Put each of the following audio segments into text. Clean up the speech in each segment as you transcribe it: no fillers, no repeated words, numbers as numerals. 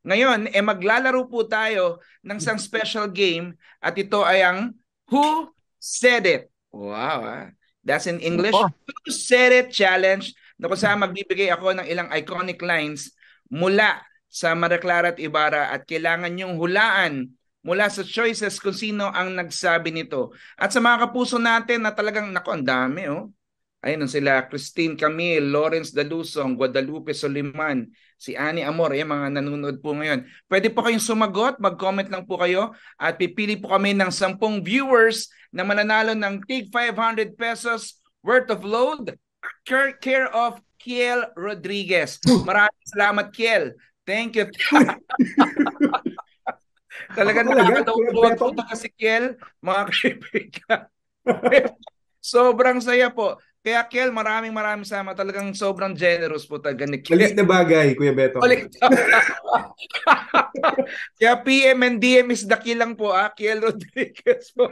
Ngayon, maglalaro po tayo ng isang special game at ito ay ang Who Said It? Wow, that's in English. Who Said It Challenge na kung saan magbibigay ako ng ilang iconic lines mula sa Maria Clara at Ibarra at kailangan yung hulaan mula sa choices kung sino ang nagsabi nito. At sa mga kapuso natin na talagang, naku, ang dami Ayun sila, Christine Camille, Lawrence Dalusong, Guadalupe Soliman, si Annie Amor, yung mga nanonood po ngayon. Pwede po kayong sumagot, mag-comment lang po kayo at pipili po kami ng 10 viewers na mananalo ng tig 500 pesos worth of load care of Kiel Rodriguez. Maraming salamat, Kiel. Thank you. Talagang nakakatawa po si Kiel, mga kaibigan. Sobrang saya po. Kaya Kiel, maraming salamat. Talagang sobrang generous po talaga ni Kiel. Maliit na bagay, Kuya Beto. Kaya PM and DM is the kill lang po, Kiel Rodriguez po.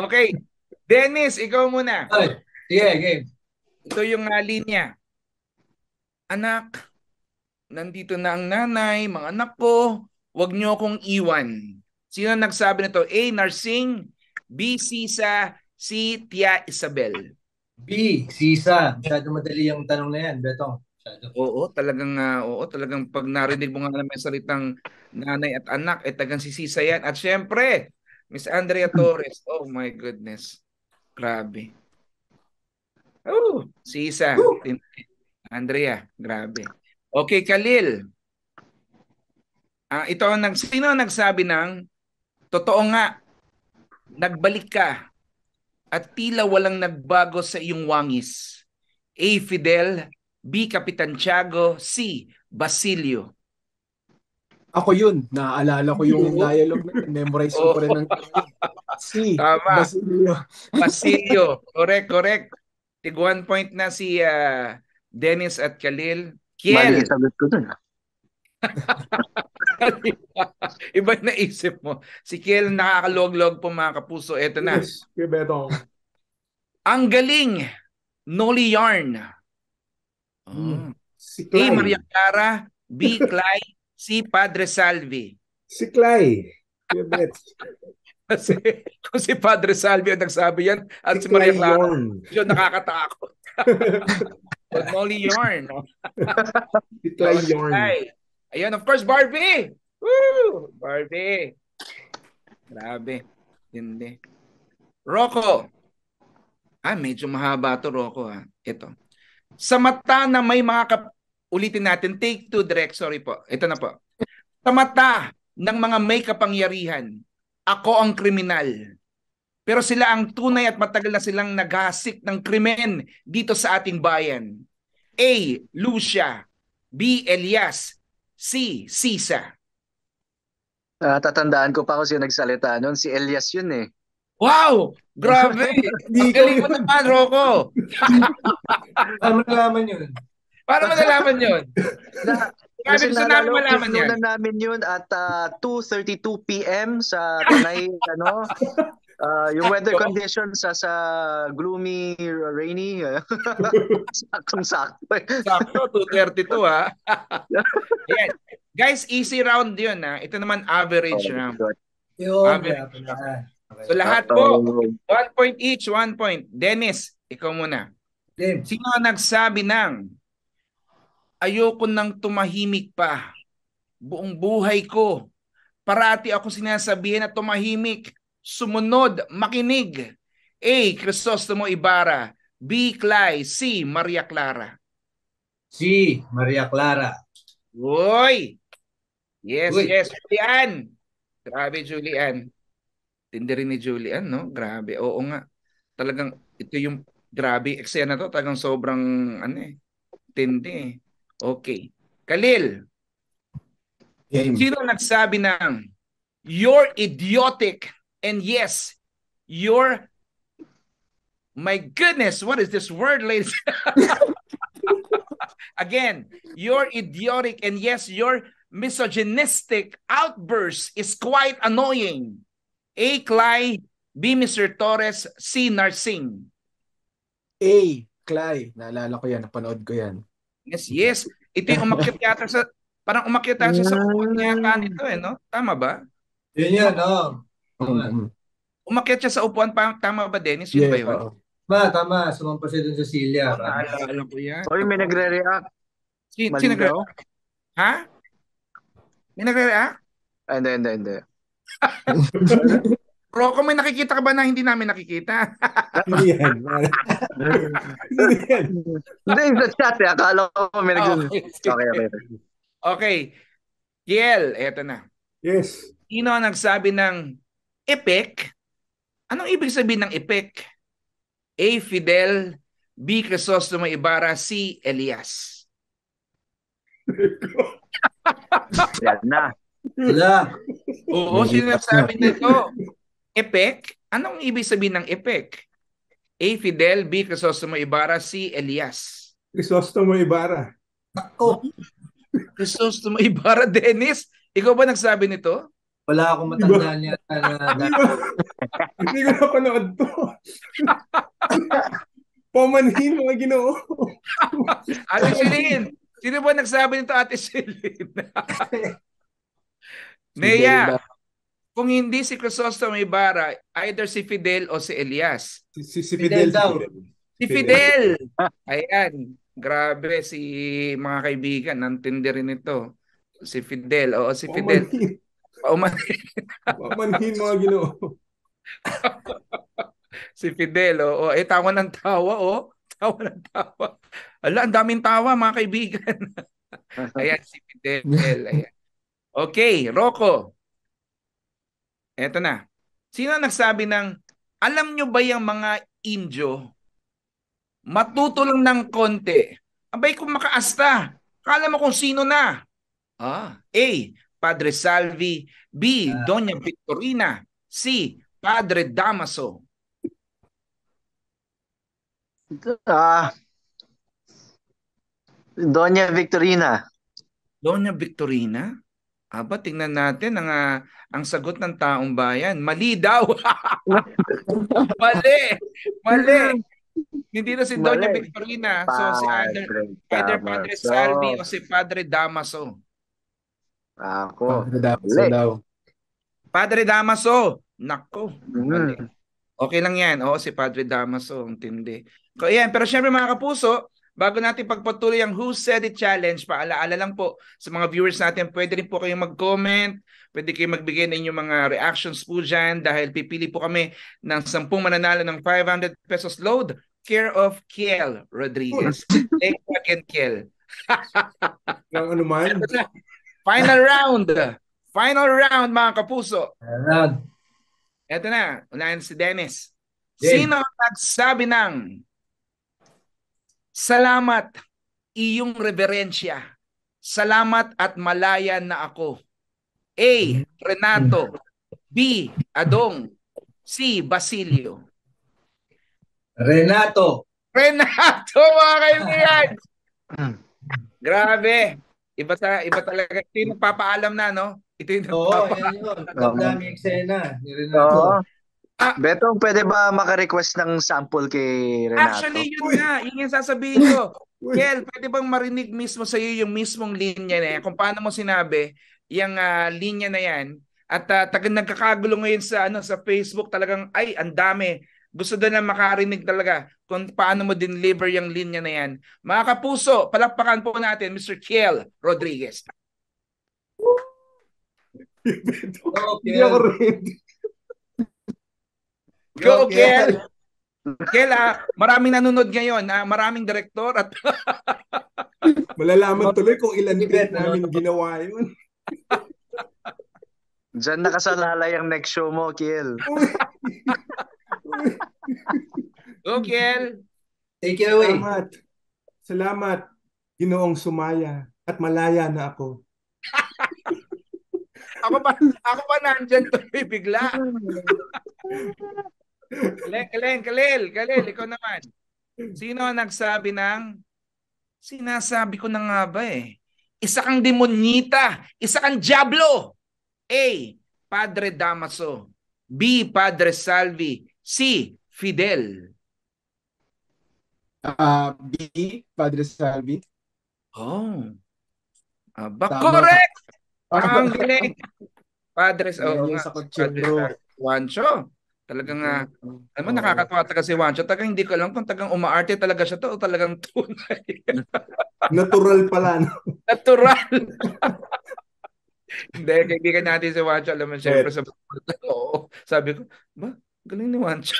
Okay. Dennis, ikaw muna. Sige, game. Ito yung linya. Anak, nandito na ang nanay, mga anak ko, huwag niyo akong iwan. Sino nagsabi nito? A. Narsing, B. Sisa, C. Tia Isabel. B. Sisa. Masyado madali yung tanong na yan, Betong. Talagang pag narinig mo nga naman salitang nanay at anak, tagang si Sisa yan. At syempre, Miss Andrea Torres. Oh my goodness. Grabe. Sisa. Andrea, grabe. Okay, Khalil. Sino nagsabi ng totoo nga, nagbalik ka at tila walang nagbago sa iyong wangis? A. Fidel, B. Kapitan Tiago, C. Basilio. Ako yun. Naaalala ko yung dialogue na memorize ko pa rin ng C. Tama. Basilio. Basilio. Correct. Tig 1 point na si Dennis at Khalil. Kiel. Mali sagot ko dun. Iba na isip mo. Si Kiel nakakalog-log po mga kapuso. Ito na. Yes, Kuya Beto. Ang galing. Noli Yarn. Si A. Clay. Maria Clara, B. Clay, C. Padre Salvi. Si Clay. Kuya Bet. Kasi kung si Padre Salvi ang nagsabi yan at si Maria Clara, yun nakakatakot. Noli Yarn. Si Clay Yarn. Ayun, of course, Barbie. Woo! Barbie. Grabe. Hindi. Rocco. Medyo mahaba to, Rocco. Ito. Sa mata na may mga ulitin natin. Take 2 direct. Sorry po. Ito na po. Sa mata ng mga may kapangyarihan, ako ang kriminal. Pero sila ang tunay at matagal na silang naghasik ng krimen dito sa ating bayan. A. Lucia. B. Elias. C. Sisa. Tatandaan ko pa kung sino nagsalita noon. Si Elias yun eh. Wow! Grabe! Ang galing mo naman, Rocco! Paano malalaman yun? Paano malalaman yun? Kasi nalaman namin yun at 2:32 p.m. sa Tanay, yung weather conditions sa gloomy, rainy. Saktong-sakto. Sakto, 2:32 Yan. Guys, easy round yun Ito naman average round. Average. So lahat po, 1 point each, 1 point. Dennis, ikaw muna. Sino ang nagsabi ng ayoko nang tumahimik pa? Buong buhay ko, parati ako sinasabihin na tumahimik, sumunod, makinig. A. Crisostomo Ibarra, B. Clay, C. Maria Clara. C. Maria Clara. Uy! Yes. Julian. Grabe, Julian. Tindi rin ni Julian, no? Grabe. Oo nga. Talagang ito yung grabe eksena to. Talagang sobrang tindi. Okay. Khalil. Sino nagsabi ng you're idiotic and yes, you're my goodness, what is this word, ladies? Again, you're idiotic and yes, your misogynistic outburst is quite annoying. A. Clay, B. Mr. Torres, C. Narsing. A. Clay. Naalala ko yan. Napanood ko yan. Yes. Ito yung umakyat yata sa, parang umakyat yata sa upuan niya yata nito no? Tama ba? Yun, oo. Umakyat siya sa upuan, tama ba, Dennis? Yun ba yun? Tama. Sumampa siya dun sa silya. Naalala ko yan. Oy, may nagre-react. Sino Mali daw? nagre-react? Ha? May nagre-react? Hindi. Rocco, may nakikita ka ba na hindi namin nakikita? Hindi yan. Hindi yan. Hindi, sa chat eh. Akala ko may Okay. Okay. Kiel, eto na. Yes. Sino ang nagsabi ng epic? Anong ibig sabihin ng epic? A. Fidel, B. Crisostomo Ibarra, C. Elias. Yan na. Wala. Oo, sino nagsabi nito? Epic? Anong ibig sabihin ng epic? A. Fidel, B. Crisostomo Ibarra, C. Elias. Crisostomo Ibarra. Ako. Crisostomo Ibarra, Dennis? Ikaw ba nagsabi nito? Wala akong matandaan yata na Hindi ko napanood to. Pamanhin mga Ginoo. Ate Celine, sino ba nagsabi nito, Ate Celine? Nea, kung hindi si Crisostomo Ibarra, either si Fidel o si Elias. Si Fidel daw. Si Fidel! Ayan, grabe si mga kaibigan, nantindi rin ito. Si Fidel, oo si Fidel. Pamanhin mga Ginoo. Si Fidel, oo. Tawa ng tawa, Tawa ng tawa. Ala, ang daming tawa, mga kaibigan. Ayan, si Fidel. Ayan. Okay, Rocco. Eto na. Sino nagsabi ng, alam nyo ba yung mga Indio, matuto lang ng konti, abay kung makaasta, kala mo kung sino na? A. Padre Salvi, B. Doña Victorina, C. Padre Damaso. Doña Victorina. Doña Victorina? Aba, tingnan natin ang sagot ng taong bayan. Mali daw. Mali. Hindi na si Doña Victorina. So si either Padre Salvi o si Padre Damaso. Ako. Padre Damaso daw. Padre Damaso. Nako. Mali. Okay lang yan. Oo, si Padre Damaso. Ang tindi. Pero syempre mga kapuso, bago natin pagpatuloy ang Who Said It Challenge, paalaala lang po sa mga viewers natin, pwede rin po kayong mag-comment, pwede kayong magbigay ng inyong mga reactions po dyan dahil pipili po kami ng 10 mananalo ng 500 pesos load care of Kiel Rodriguez. Thank you again, Kiel. Ano man? Final round mga kapuso. Eto na, unahin si Dennis. Sino ang nagsabi ng salamat, iyong reverensya. Salamat at malaya na ako. A. Renato. B. Adong. C. Basilio. Renato, mga kaibigan! Grabe. Iba talaga. Ito yung nagpapaalam na, no? Ito yung yan yun. Katandang eksena ni Renato. Betong, pwede ba maka-request ng sample kay Renato? Actually, yun yung sasabihin ko. Kel, pwede bang marinig mismo sa iyo yung mismong linya na yan? Kung paano mo sinabi, yung linya na yan. At nagkakagulo ngayon sa Facebook talagang, ay, ang dami. Gusto doon na makarinig talaga kung paano mo deliver yung linya na yan. Mga kapuso, palakpakan po natin, Mr. Kiel Rodriguez. Hindi ako ready. Go, Kiel! Kiel, maraming nanonood ngayon. Maraming direktor at malalaman tuloy kung ilan take namin ginawa yun. Diyan nakasalalay ang next show mo, Kiel. Go, Kiel! Take it away. Salamat, Ginoong Sumaya, at malaya na ako. Ako pa nandyan tuloy bigla. Kalel, ikaw naman. Sino ang nagsabi ng, sinasabi ko na nga ba isa kang demonyita, isa kang diablo. A. Padre Damaso. B. Padre Salvi, C. Fidel. B, Padre Salvi. Oh. Aba, Tama. correct! Ang galing. Padres, Yan oo yung nga. sa Kutsyembro. Padres Juancho. Talagang nga, alam mo, nakakatawa talaga si Juancho. Talagang hindi ko alam kung talagang umaarte talaga siya to o talagang tunay. Natural pala, no? Natural. Hindi, kaibigan natin si Juancho. Alam mo, syempre sa oo. Sabi ko, ba? Galing ni Juancho.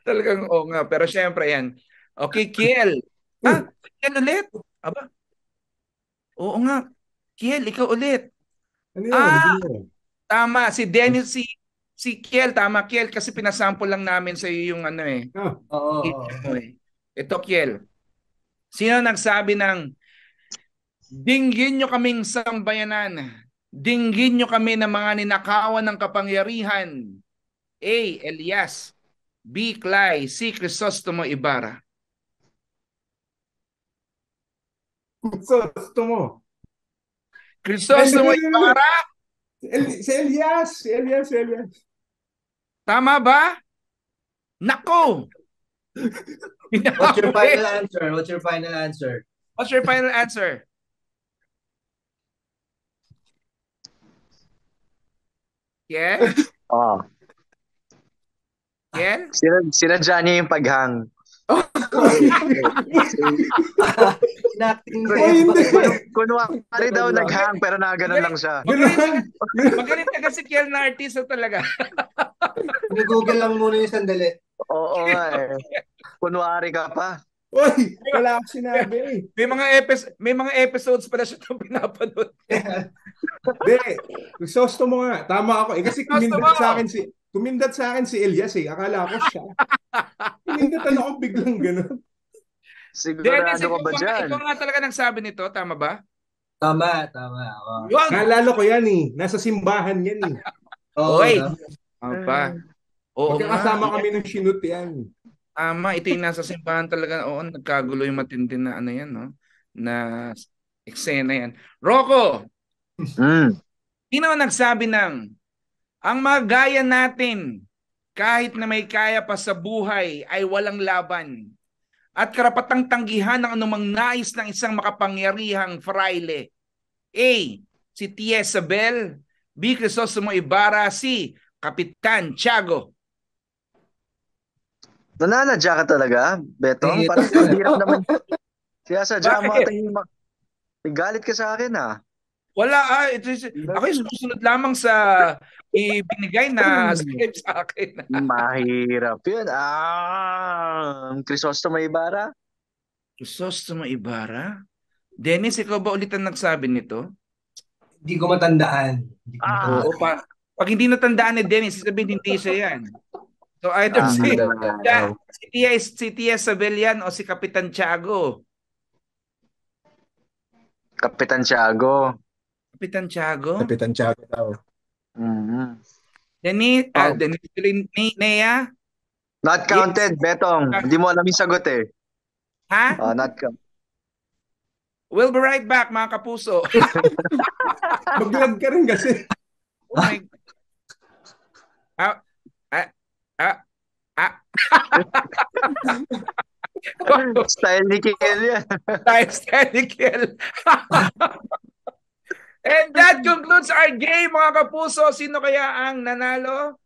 Talagang oo nga. Pero syempre yan. Okay, Kiel. Kiel ulit. Aba. Oo nga. Kiel, ikaw ulit. Ano yun? Ano yun? Tama. Si Dennis, si Kiel. Tama, Kiel. Kasi pinasample lang namin sa iyo yung ano eh. Oo. Ito, Kiel. Sino nagsabi ng dinggin nyo kaming sambayanan. Dinggin nyo kami ng mga ninakawan ng kapangyarihan. A. Elias. B. Clay. C. Crisostomo Ibarra. Gusto mo? Crisostomo Ibarra? Si Elias. Tama ba? Nako! What's your final answer? What's your final answer? What's your final answer? Kiel? Oh, Kiel? sinadya niya yung paghang. Inacting Oh, hindi. Kunwari daw naghang pero nakaganon lang siya. Magaling talaga si Kiel na artista talaga. Google lang muna yung sandali. Oo nga eh. Kunwari ka pa. Uy, wala akong sinabi eh. May mga episodes pala siya itong pinapanood. Hindi, gusto mo nga. Tama ako. Kasi kumindat sa akin si Elias eh. Akala ko siya. Kumindatan ako biglang gano'n. Dennis, Sigurado ka ba dyan? ikaw nga talaga nagsabi nito, tama ba? Tama. Yun! Naalala ko yan eh. Nasa simbahan yan eh. Oy! Apa. Oo nga. Magkakasama kami ng sinut yan. Tama, ito yung nasa simbahan talaga. Oo, nagkagulo yung matindi na ano yan, no? Na eksena yan. Rocco, sino ang nagsabi ng ang mga gaya natin kahit na may kaya pa sa buhay ay walang laban at karapatang tanggihan ng anumang nais ng isang makapangyarihang fraile? A. Si Tia Isabel. B. Crisostomo Ibarra. C. Kapitan Tiago. Nananadya ka talaga, Betong? Parang hirap naman. Sinasadya mo ating galit ka sa akin ah. Wala ako yung susunod lamang sa ibinigay na script sa akin. Mahirap yun. Crisostomo Ibarra? Crisostomo Ibarra? Dennis, ikaw ba ulit ang nagsabi nito? Hindi ko matandaan. Oo, pag hindi natandaan ni Dennis, sabihin hindi siya yan. So either si Tia Isabel yan o si Kapitan Tiago. Kapitan Tiago. Kapitan Tiago? Kapitan Tiago daw. Dennis, Nea? Not counted, Betong. Hindi mo alam yung sagot eh. Ha? Not counted. We'll be right back, mga kapuso. Mag-vlog ka rin kasi. Oh my Style ni Kiel yan. Style ni Kiel. And that concludes our game, mga kapuso. Sino kaya ang nanalo?